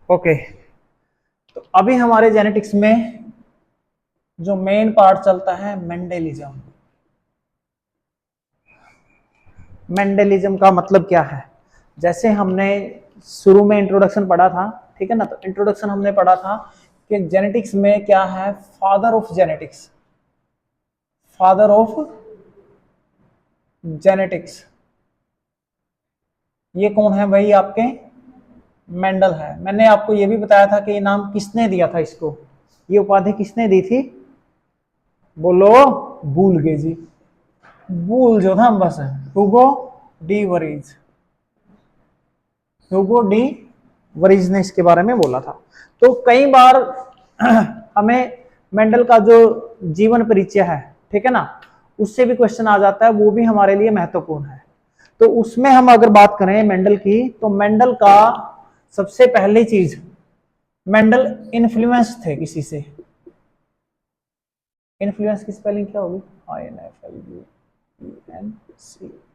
Okay, तो अभी हमारे जेनेटिक्स में जो मेन पार्ट चलता है मेंडेलिज्म। मेंडेलिज्म का मतलब क्या है? जैसे हमने शुरू में इंट्रोडक्शन पढ़ा था, ठीक है ना, तो इंट्रोडक्शन हमने पढ़ा था कि जेनेटिक्स में क्या है, father of genetics. Father of genetics ये कौन है भाई? आपके मेंडल है। मैंने आपको ये भी बताया था कि ये नाम किसने दिया था, इसको ये उपाधि किसने दी थी? बोलो। भूल गए जी, भूल जो था बस। हुगो D worries, Hugo de worries ने इसके बारे में बोला था। तो कई बार हमें मेंडल का जो जीवन परिचय है, ठीक है ना, उससे भी क्वेश्चन आ जाता है, वो भी हमारे लिए महत्वपूर्ण है। तो उसमें हम अगर बात करें मेंडल की, तो मेंडल का सबसे पहली चीज, मेंडल इन्फ्लुएंस थे किसी से। इन्फ्लुएंस की स्पेलिंग क्या होगी? INFLUENC।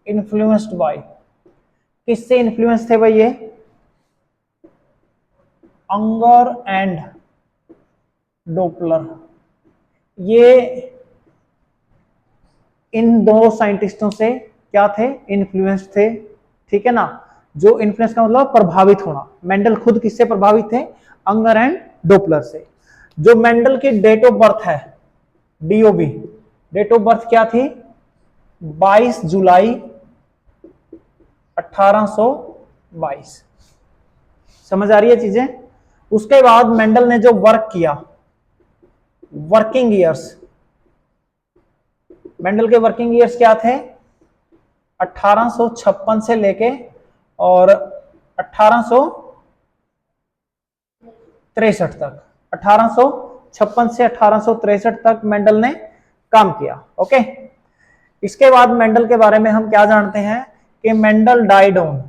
इन्फ्लुएंस्ड बाय, किससे इन्फ्लुएंस थे भाई ये? अंगर एंड डोपलर। ये इन दो साइंटिस्टों से क्या थे? इन्फ्लुएंस थे, ठीक है ना। जो इन्फ्लुएंस का मतलब प्रभावित होना। मेंडल खुद किससे प्रभावित थे? अंगर एंड डोपलर से। जो मेंडल की डेट ऑफ बर्थ है, डीओबी, डेट ऑफ बर्थ क्या थी? 22 जुलाई 1822। समझ आ रही है चीजें? उसके बाद मेंडल ने जो वर्क किया, वर्किंग ईयर्स, मेंडल के वर्किंग ईयर्स क्या थे? 1856 से लेके और 1863 तक। 1856 से 1863 तक मेंडल ने काम किया। ओके, इसके बाद मेंडल के बारे में हम क्या जानते हैं कि मेंडल डाइड ऑन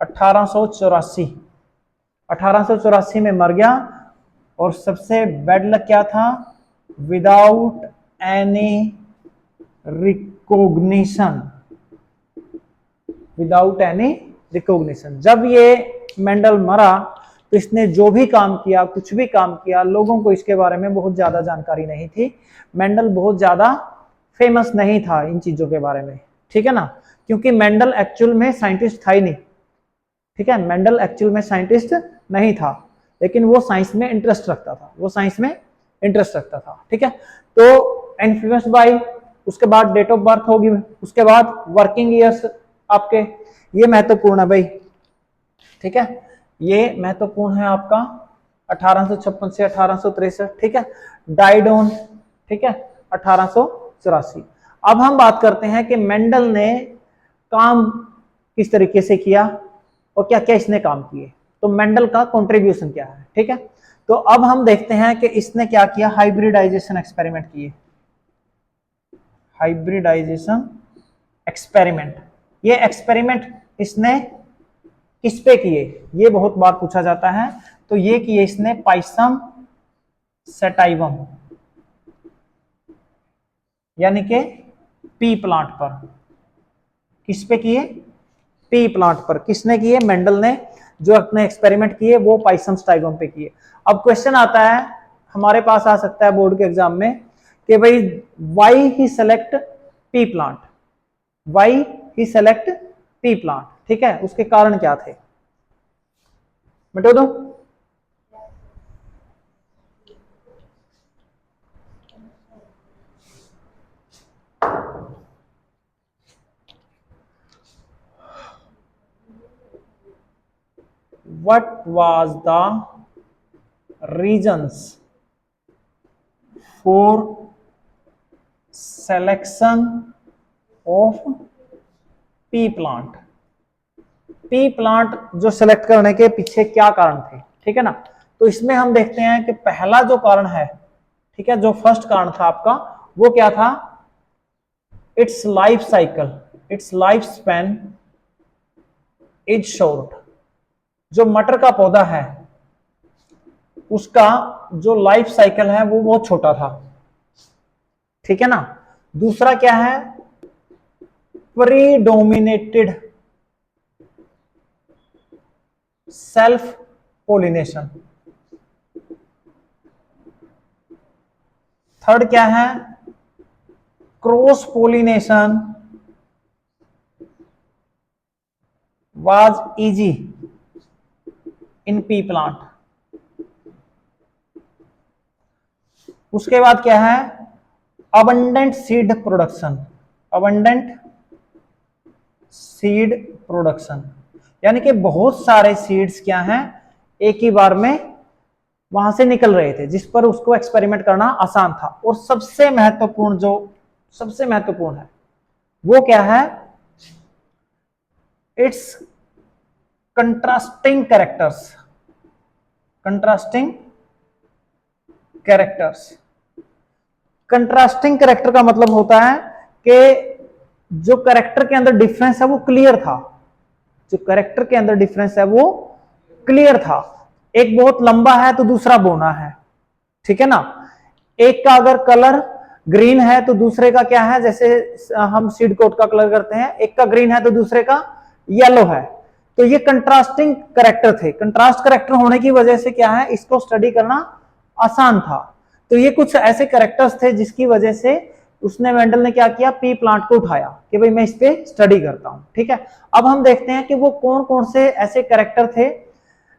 1884। 1884 में मर गया। और सबसे बैड लक क्या था? Without any recognition. Without any recognition. जब ये मेंडल मरा तो इसने जो भी काम किया, कुछ भी काम किया, लोगों को इसके बारे में बहुत ज्यादा जानकारी नहीं थी। मेंडल बहुत ज्यादा फेमस नहीं था इन चीजों के बारे में, ठीक है ना, क्योंकि मेंडल एक्चुअल में साइंटिस्ट था ही नहीं। ठीक है, मेंडल एक्चुअल में साइंटिस्ट नहीं था, लेकिन वो साइंस में इंटरेस्ट रखता था, वो साइंस में इंटरेस्ट रखता था। ठीक है, तो इन्फ्लुएंस बाय, उसके बाद डेट ऑफ बर्थ होगी, उसके बाद वर्किंग ईयर्स आपके, ये महत्वपूर्ण है भाई। ठीक है, ये महत्वपूर्ण है आपका 1856 से 1863। ठीक है, डाइड ऑन, ठीक है, 1884। अब हम बात करते हैं कि मेंडल ने काम किस तरीके से किया और क्या क्या इसने काम किए, तो मेंडल का कंट्रीब्यूशन क्या है। ठीक है, तो अब हम देखते हैं कि इसने क्या किया, हाइब्रिडाइजेशन एक्सपेरिमेंट किए। हाइब्रिडाइजेशन एक्सपेरिमेंट, ये एक्सपेरिमेंट इसने किस पे किए, ये बहुत बार पूछा जाता है। तो ये किए इसने पाइसम सेटाइवम, यानी कि पी प्लांट पर। किस पे किए? पी प्लांट पर। किसने किए? मेंडल ने। जो अपने एक्सपेरिमेंट किए वो पाइसम स्टाइगम पे किए। अब क्वेश्चन आता है, हमारे पास आ सकता है बोर्ड के एग्जाम में, कि भाई why he select P plant, why he select P plant. ठीक है, उसके कारण क्या थे, बता दो। What was the reasons for selection of pea plant? P plant जो सिलेक्ट करने के पीछे क्या कारण थे, ठीक है ना। तो इसमें हम देखते हैं कि पहला जो कारण है, ठीक है, जो फर्स्ट कारण था आपका, वो क्या था? It's life cycle, it's life span is short. जो मटर का पौधा है उसका जो लाइफ साइकिल है वो बहुत छोटा था, ठीक है ना। दूसरा क्या है? Predominated, self pollination. थर्ड क्या है, cross pollination was easy in P plant. उसके बाद क्या है, abundant seed production. Abundant seed production यानी कि बहुत सारे सीड्स क्या हैं, एक ही बार में वहां से निकल रहे थे, जिस पर उसको एक्सपेरिमेंट करना आसान था। और सबसे महत्वपूर्ण है वो क्या है, it's contrasting characters. Contrasting characters, contrasting character का मतलब होता है कि जो कैरेक्टर के अंदर डिफरेंस है वो क्लियर था। जो कैरेक्टर के अंदर डिफरेंस है वो क्लियर था। एक बहुत लंबा है तो दूसरा बोना है, ठीक है ना। एक का अगर कलर ग्रीन है तो दूसरे का क्या है, जैसे हम सीड कोट का कलर करते हैं, एक का ग्रीन है तो दूसरे का येलो है। तो ये कंट्रास्टिंग कैरेक्टर थे। कंट्रास्ट कैरेक्टर होने की वजह से क्या है, इसको स्टडी करना आसान था। तो ये कुछ ऐसे कैरेक्टर्स थे जिसकी वजह से उसने मेंडल ने क्या किया, पी प्लांट को उठाया कि भाई मैं इस पे स्टडी करता हूं। ठीक है, अब हम देखते हैं कि वो कौन कौन से ऐसे कैरेक्टर थे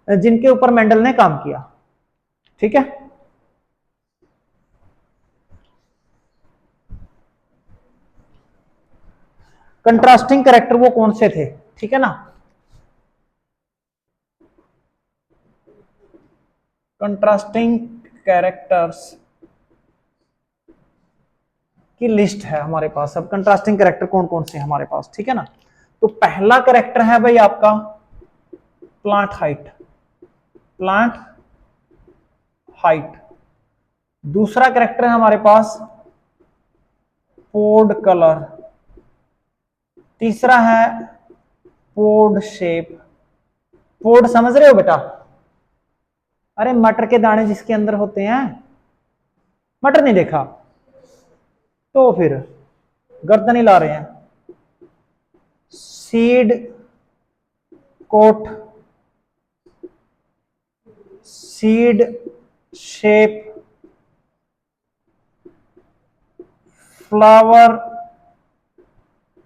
जिनके ऊपर मेंडल ने काम किया। ठीक है, कंट्रास्टिंग कैरेक्टर वो कौन से थे, ठीक है ना। कंट्रास्टिंग कैरेक्टर्स की लिस्ट है हमारे पास। अब कंट्रास्टिंग कैरेक्टर कौन कौन से हैं हमारे पास, ठीक है ना। तो पहला कैरेक्टर है भाई आपका प्लांट हाइट। Plant height. दूसरा कैरेक्टर है हमारे पास पोड कलर। तीसरा है पोड शेप। पोड समझ रहे हो बेटा, अरे मटर के दाने जिसके अंदर होते हैं, मटर नहीं देखा तो फिर गर्दन ही ला रहे हैं। Seed coat, seed shape, flower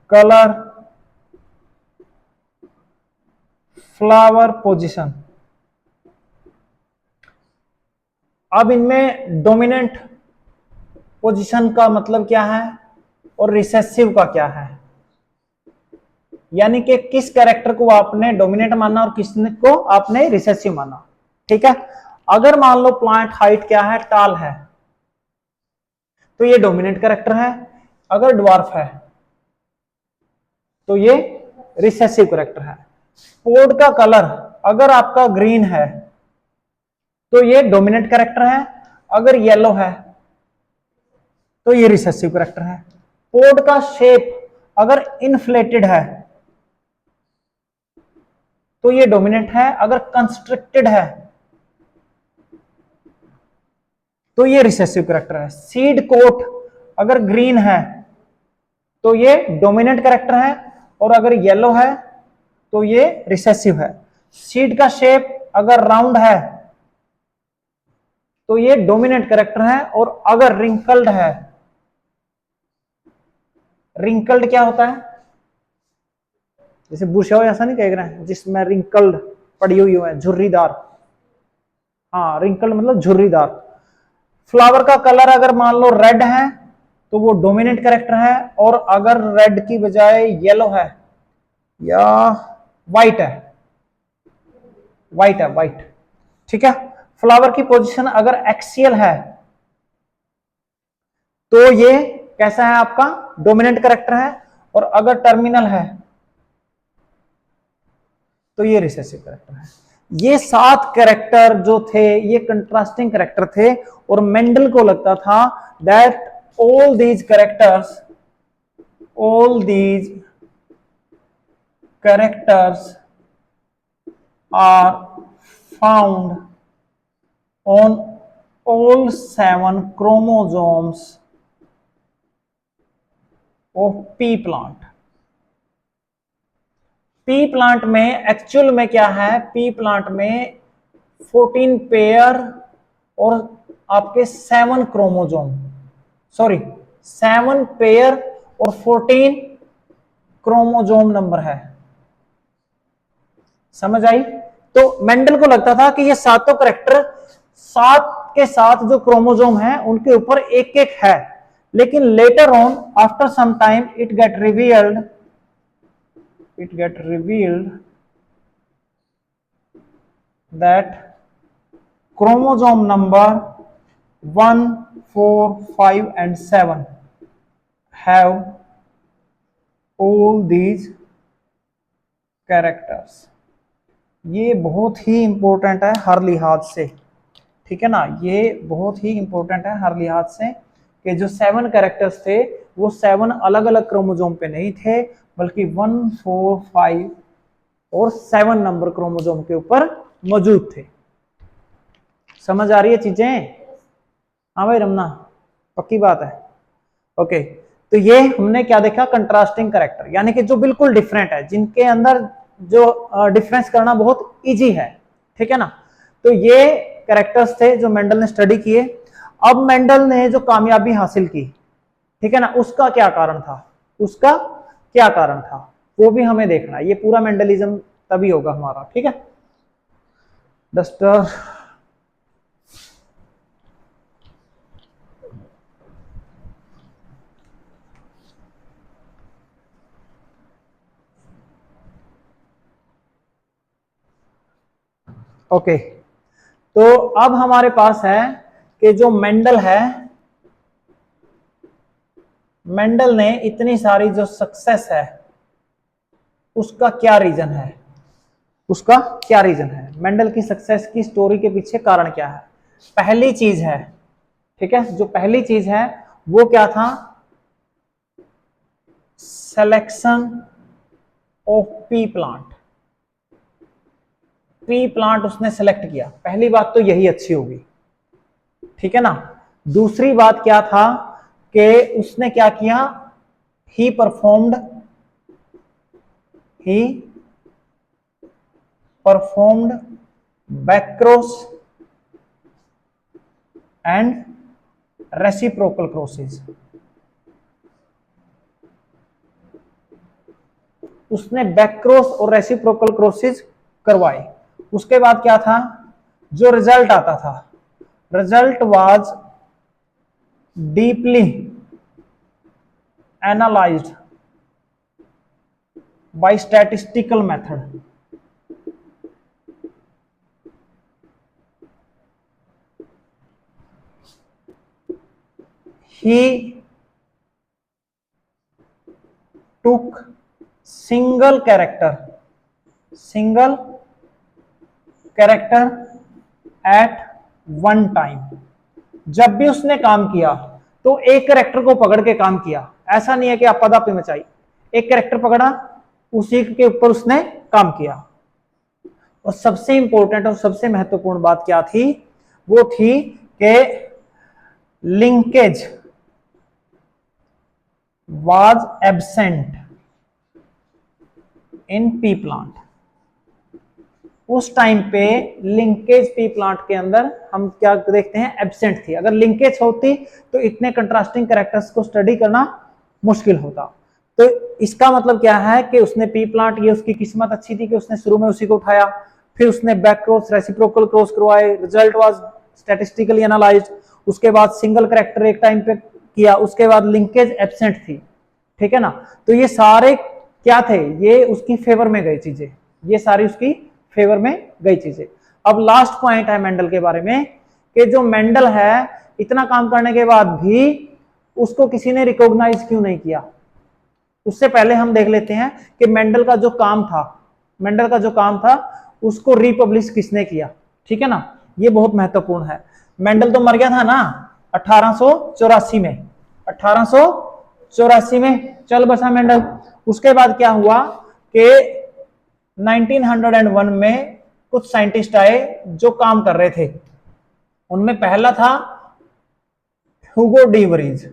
colour, flower position. अब इनमें डोमिनेंट पोजीशन का मतलब क्या है और रिसेसिव का क्या है, यानी कि किस कैरेक्टर को आपने डोमिनेंट माना और किस को आपने रिसेसिव माना। ठीक है, अगर मान लो प्लांट हाइट क्या है, टाल है, तो ये डोमिनेंट कैरेक्टर है। अगर ड्वार्फ है तो ये रिसेसिव कैरेक्टर है। पोड का कलर अगर आपका ग्रीन है तो ये डोमिनेंट कैरेक्टर है। अगर येलो है तो ये रिसेसिव कैरेक्टर है। पोड का शेप अगर इन्फ्लेटेड है तो ये डोमिनेंट है। अगर कंस्ट्रिक्टेड है तो ये रिसेसिव कैरेक्टर है। सीड कोट अगर ग्रीन है तो ये डोमिनेंट कैरेक्टर है, और अगर येलो है तो ये रिसेसिव है। सीड का शेप अगर राउंड है तो ये डोमिनेंट कैरेक्टर है, और अगर रिंकल्ड है, रिंकल्ड क्या होता है, जैसे बुश हो ऐसा नहीं कह रहे हैं, जिसमें रिंकल्ड पड़ी हुई है, झुर्रीदार। हाँ, रिंकल्ड मतलब झुर्रीदार। फ्लावर का कलर अगर मान लो रेड है तो वो डोमिनेंट कैरेक्टर है, और अगर रेड की बजाय येलो है या व्हाइट है, व्हाइट। ठीक है, फ्लावर की पोजीशन अगर एक्सियल है तो ये कैसा है आपका, डोमिनेंट कैरेक्टर है, और अगर टर्मिनल है तो ये रिसेसिव कैरेक्टर है। ये 7 कैरेक्टर जो थे ये कंट्रास्टिंग कैरेक्टर थे, और मेंडल को लगता था that all these characters are found on all 7 chromosomes of pea plant. P plant में एक्चुअल में क्या है, पी प्लांट में 14 पेयर और आपके 7 क्रोमोजोम, सॉरी 7 पेयर और 14 क्रोमोजोम नंबर है। समझ आई? तो मेंडल को लगता था कि ये सातों करेक्टर सात के साथ जो क्रोमोजोम है उनके ऊपर एक एक है, लेकिन later on after some time it get revealed that chromosome number 1, 4, 5 and 7 have all these characters। ये बहुत ही इंपॉर्टेंट है हर लिहाज से, ठीक है ना, ये बहुत ही इंपॉर्टेंट है हर लिहाज से कि जो 7 कैरेक्टर्स थे वो 7 अलग अलग क्रोमोजोम पे नहीं थे, बल्कि 1, 4, 5 और 7 नंबर क्रोमोजोम के ऊपर मौजूद थे। समझ आ रही है चीजें? हाँ भाई रमना, पक्की बात है। ओके, तो ये हमने क्या देखा, कंट्रास्टिंग कैरेक्टर, यानी कि जो बिल्कुल डिफरेंट है, जिनके अंदर जो डिफरेंस करना बहुत इजी है, ठीक है ना। तो ये कैरेक्टर्स थे जो मेंडल ने स्टडी किए। अब मेंडल ने जो कामयाबी हासिल की, ठीक है ना, उसका क्या कारण था, उसका क्या कारण था वो भी हमें देखना है। ये पूरा मेंडलिज्म तभी होगा हमारा, ठीक है। डस्टर ओके, तो अब हमारे पास है कि जो मेंडल है, मेंडल ने इतनी सारी जो सक्सेस है उसका क्या रीजन है, उसका क्या रीजन है, मेंडल की सक्सेस की स्टोरी के पीछे कारण क्या है। पहली चीज है, ठीक है, जो पहली चीज है वो क्या था, selection of P plant. P plant उसने सेलेक्ट किया, पहली बात तो यही अच्छी होगी, ठीक है ना। दूसरी बात क्या था कि उसने क्या किया, he performed backcross and reciprocal crosses. उसने बैक्रॉस और रेसिप्रोकल क्रॉसेस करवाए। उसके बाद क्या था, जो रिजल्ट आता था, result was deeply analysed by statistical method. he took single character at one time। जब भी उसने काम किया तो एक कैरेक्टर को पकड़ के काम किया, ऐसा नहीं है कि आपाधापी मचाई, एक कैरेक्टर पकड़ा उसी के ऊपर उसने काम किया। और सबसे इंपॉर्टेंट और सबसे महत्वपूर्ण बात क्या थी, वो थी कि linkage was absent in P plant. उस टाइम पे लिंकेज पी प्लांट के अंदर हम क्या देखते हैं, एब्सेंट थी। अगर लिंकेज होती तो इतने कंट्रास्टिंग कैरेक्टर्स को स्टडी करना मुश्किल होता। तो इसका मतलब क्या है कि उसने पी प्लांट, ये उसकी किस्मत अच्छी थी कि उसने शुरू में उसी को उठाया, फिर उसने बैक क्रॉस रेसिप्रोकल क्रॉस करवाए, रिजल्ट वाज स्टैटिस्टिकली एनालाइज्ड, उसके बाद सिंगल कैरेक्टर एक टाइम पे किया, उसके बाद लिंकेज एब्सेंट थी, ठीक है ना। तो ये सारे क्या थे, ये उसकी फेवर में गई चीजें, ये सारी उसकी फेवर में गई चीजें। अब लास्ट पॉइंट है मेंडल के बारे में कि जो मेंडल है इतना काम करने के बाद भी उसको किसी ने रिकॉग्नाइज क्यों नहीं किया। उससे पहले हम देख लेते हैं कि मेंडल का जो काम था उसको रिपब्लिश किसने किया, ठीक है ना, ये बहुत महत्वपूर्ण है। मेंडल तो मर गया था ना 1884 में, 1884 में चल बसा मेंडल। उसके बाद क्या हुआ कि 1901 में कुछ साइंटिस्ट आए जो काम कर रहे थे। उनमें पहला था ह्यूगो डी वरीज,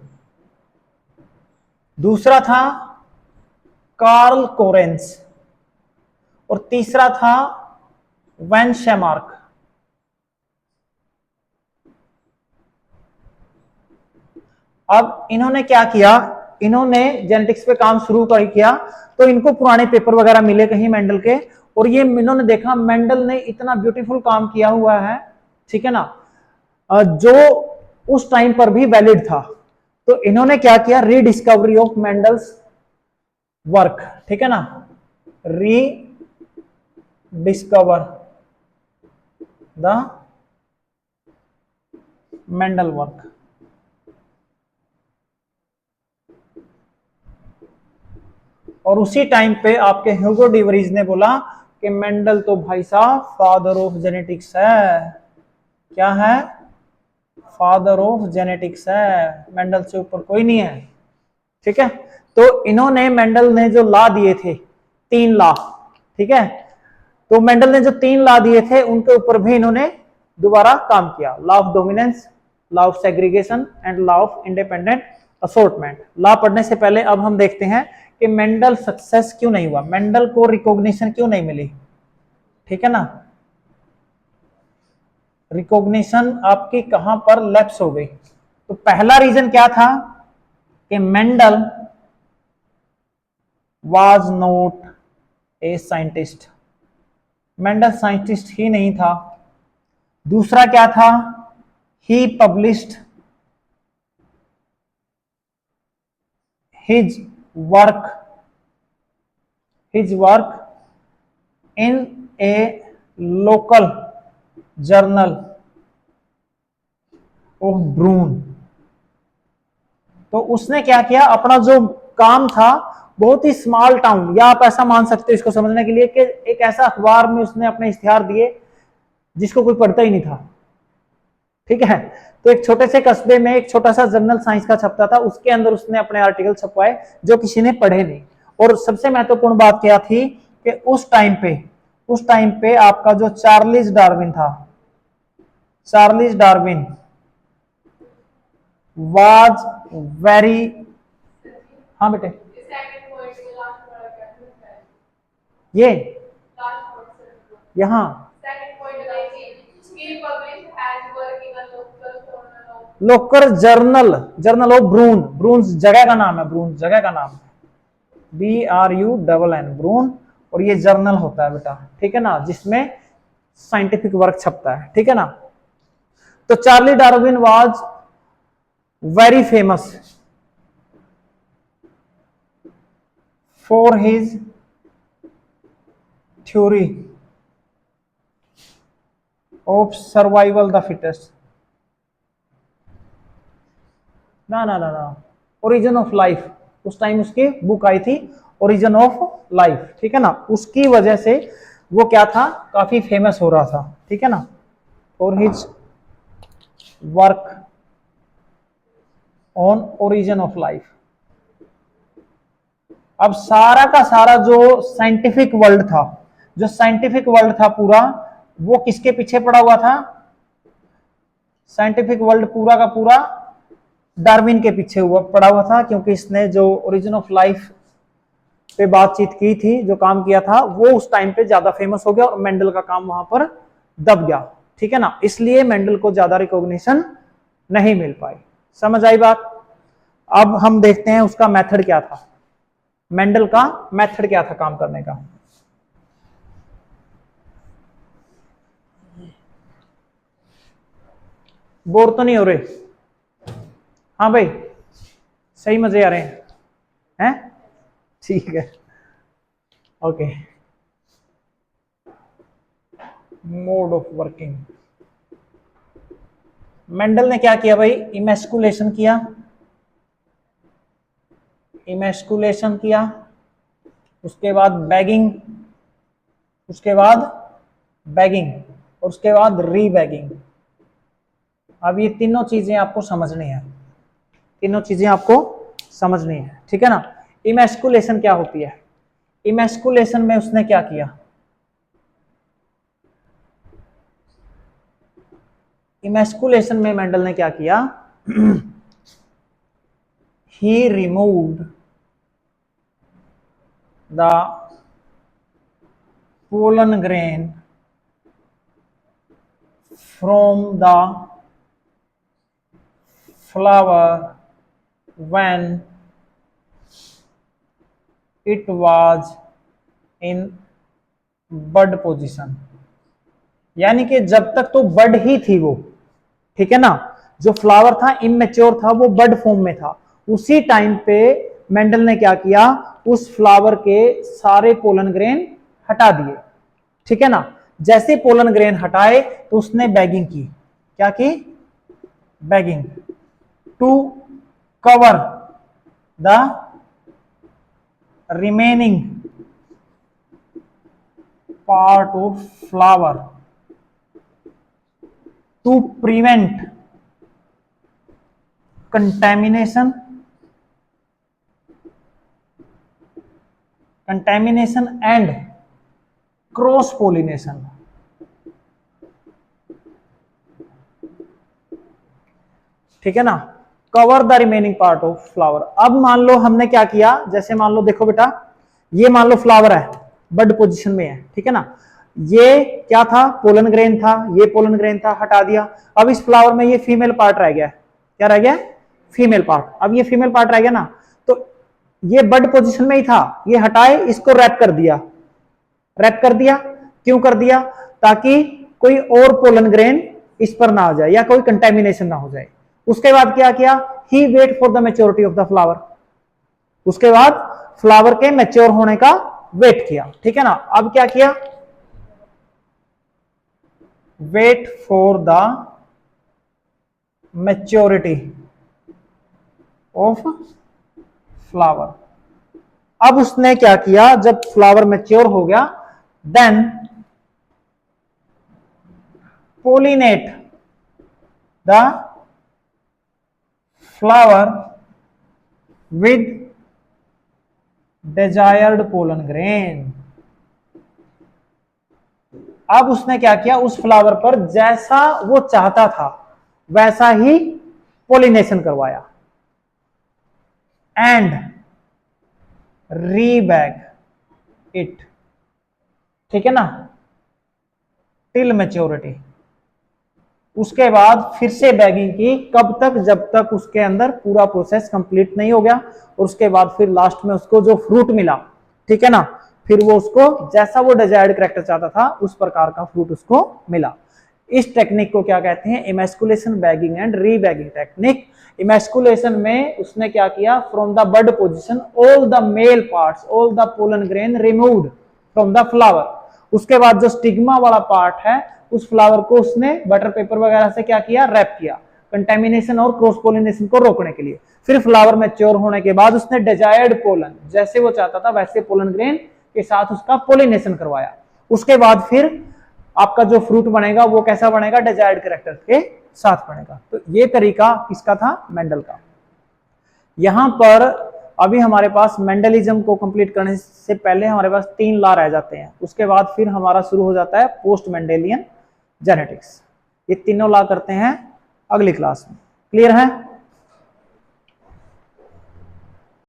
दूसरा था कार्ल कोरेंस, और तीसरा था वेंशमार्क। अब इन्होंने क्या किया, इन्होंने जेनेटिक्स पे काम शुरू कर किया, तो इनको पुराने पेपर वगैरह मिले कहीं मेंडल के, और ये इन्होंने देखा मेंडल ने इतना ब्यूटीफुल काम किया हुआ है, ठीक है ना, जो उस टाइम पर भी वैलिड था। तो इन्होंने क्या किया, रीडिस्कवरी ऑफ मेंडल्स वर्क, ठीक है ना, री डिस्कवर द मेंडल वर्क। और उसी टाइम पे आपके ह्यूगो डिवरीज ने बोला कि मेंडल तो भाई साहब फादर ऑफ जेनेटिक्स है। क्या है, फादर ऑफ जेनेटिक्स है, मेंडल से ऊपर कोई नहीं है, ठीक है। तो इन्होंने, मेंडल ने जो लॉ दिए थे, 3 लॉ, ठीक है, तो मेंडल ने जो 3 लॉ दिए थे उनके ऊपर भी इन्होंने दोबारा काम किया, law of dominance, law of segregation and law of independent assortment. Law पढ़ने से पहले अब हम देखते हैं कि मेंडल सक्सेस क्यों नहीं हुआ, मेंडल को रिकॉग्निशन क्यों नहीं मिली, ठीक है ना, रिकॉग्निशन आपकी कहां पर लैप्स हो गई। तो पहला रीजन क्या था कि Mendel was not a scientist, Mendel scientist ही नहीं था। दूसरा क्या था, he published his work in a local journal of Brunn. तो उसने क्या किया, अपना जो काम था बहुत ही स्मॉल टाउन, या आप ऐसा मान सकते हो इसको समझने के लिए कि एक ऐसा अखबार में उसने अपने इश्तिहार दिए जिसको कोई पढ़ता ही नहीं था, ठीक है। तो एक छोटे से कस्बे में एक छोटा सा जर्नल साइंस का छपता था, उसके अंदर उसने अपने आर्टिकल छपवाए जो किसी ने पढ़े नहीं। और सबसे महत्वपूर्ण बात क्या थी कि उस टाइम पे आपका जो चार्लिस डार्विन था, चार्लिस डार्विन वाज वेरी, हाँ बेटे, ये यहां लोकर जर्नल ऑफ ब्रून, ब्रून जगह का नाम है, ब्रून जगह का नाम है, BRUNN ब्रून, और ये जर्नल होता है बेटा, ठीक है ना, जिसमें साइंटिफिक वर्क छपता है, ठीक है ना। तो Charlie Darwin was very famous for his theory of survival the fittest, ना ओरिजिन ऑफ लाइफ, उस टाइम उसकी बुक आई थी ओरिजिन ऑफ लाइफ, ठीक है ना, उसकी वजह से वो क्या था, काफी फेमस हो रहा था, ठीक है ना, for his work on origin of life. अब सारा का सारा जो साइंटिफिक वर्ल्ड था, जो साइंटिफिक वर्ल्ड था पूरा, वो किसके पीछे पड़ा हुआ था, साइंटिफिक वर्ल्ड पूरा का पूरा डार्विन के पीछे पड़ा हुआ था, क्योंकि इसने जो ओरिजिन ऑफ लाइफ पे बातचीत की थी, जो काम किया था, वो उस टाइम पे ज्यादा फेमस हो गया और मेंडल का काम वहां पर दब गया, ठीक है ना, इसलिए मेंडल को ज्यादा रिकॉग्निशन नहीं मिल पाई। समझ आई बात। अब हम देखते हैं उसका मेथड क्या था, मेंडल का मेथड क्या था काम करने का। बोर तो नहीं हो रहे, हाँ भाई, सही मजे आ रहे हैं, ठीक है, okay. Mode of working, Mendel ने क्या किया भाई, इमेस्कुलेशन किया, उसके बाद बैगिंग, और उसके बाद रीबैगिंग। अब ये तीनों चीजें आपको समझनी है, ठीक है ना। इमेस्कुलेशन क्या होती है, इमेस्कुलेशन में उसने क्या किया, इमेस्कुलेशन में मेंडल ने क्या किया, he removed the pollen grain from the flower when it was in bud position, यानी कि जब तक तो बड ही थी वो, ठीक है ना, जो फ्लावर था इमेच्योर था, वो बड फॉर्म में था, उसी टाइम पे मेंडल ने क्या किया, उस फ्लावर के सारे पोलन ग्रेन हटा दिए, ठीक है ना। जैसे पोलन ग्रेन हटाए तो उसने बैगिंग की, क्या की, bagging, to cover the remaining part of flower to prevent contamination and cross pollination. ठीक है ना, cover the remaining part of flower. अब मान लो हमने क्या किया, जैसे मान लो देखो बेटा, ये मान लो फ्लावर है, बड पोजीशन में है, ठीक है ना, ये क्या था, पोलन ग्रेन था, ये पोलन ग्रेन था, हटा दिया। अब इस फ्लावर में ये फीमेल पार्ट रह गया, क्या रह गया, फीमेल पार्ट। अब ये फीमेल पार्ट रह गया ना, तो ये बड पोजीशन में ही था, ये हटाए, इसको रैप कर दिया, रैप कर दिया, क्यों कर दिया, ताकि कोई और पोलन ग्रेन इस पर ना आ जाए या कोई कंटेमिनेशन ना हो जाए। उसके बाद क्या किया, he wait for the maturity of the flower, उसके बाद फ्लावर के मैच्योर होने का वेट किया, ठीक है ना। अब क्या किया, wait for the maturity of flower. अब उसने क्या किया, जब फ्लावर मैच्योर हो गया, then pollinate the flower with desired pollen grain. अब उसने क्या किया, उस फ्लावर पर जैसा वो चाहता था वैसा ही पोलिनेशन करवाया, एंड रीबैग इट, ठीक है ना, टिल मैच्योरिटी। उसके बाद फिर से बैगिंग की, कब तक, जब तक उसके अंदर पूरा प्रोसेस कंप्लीट नहीं हो गया, और उसके बाद फिर लास्ट में उसको जो फ्रूट मिला, ठीक है ना, फिर वो उसको जैसा वो डिजायर्ड कैरेक्टर चाहता था उस प्रकार का फ्रूट उसको मिला। इस टेक्निक को क्या कहते हैं, emasculation bagging and rebagging technique. Emasculation में उसने क्या किया, from the bud position all the male parts, all the pollen grain removed from the flower. उसके बाद जो स्टिग्मा वाला पार्ट है उस फ्लावर को उसने बटर पेपर वगैरह से क्या किया, रैप किया, कंटेमिनेशन और क्रॉस पोलिनेशन को रोकने के लिए। फिर फ्लावर मैच्योर होने के बाद उसने डिजायर्ड पोलन, जैसे वो चाहता था वैसे पोलन ग्रेन के साथ उसका पोलिनेशन करवाया। उसके बाद फिर आपका जो फ्रूट बनेगा वो कैसा बनेगा, डिजायर्ड कैरेक्टर के साथ बनेगा। तो ये तरीका किसका था, मेंडल का। यहां पर अभी हमारे पास मेंडलिज्म को कंप्लीट करने से पहले हमारे पास 3 लॉ रह जाते हैं, उसके बाद फिर हमारा शुरू हो जाता है पोस्ट मेंडेलियन जेनेटिक्स। ये तीनों लॉ करते हैं अगली क्लास में, क्लियर है।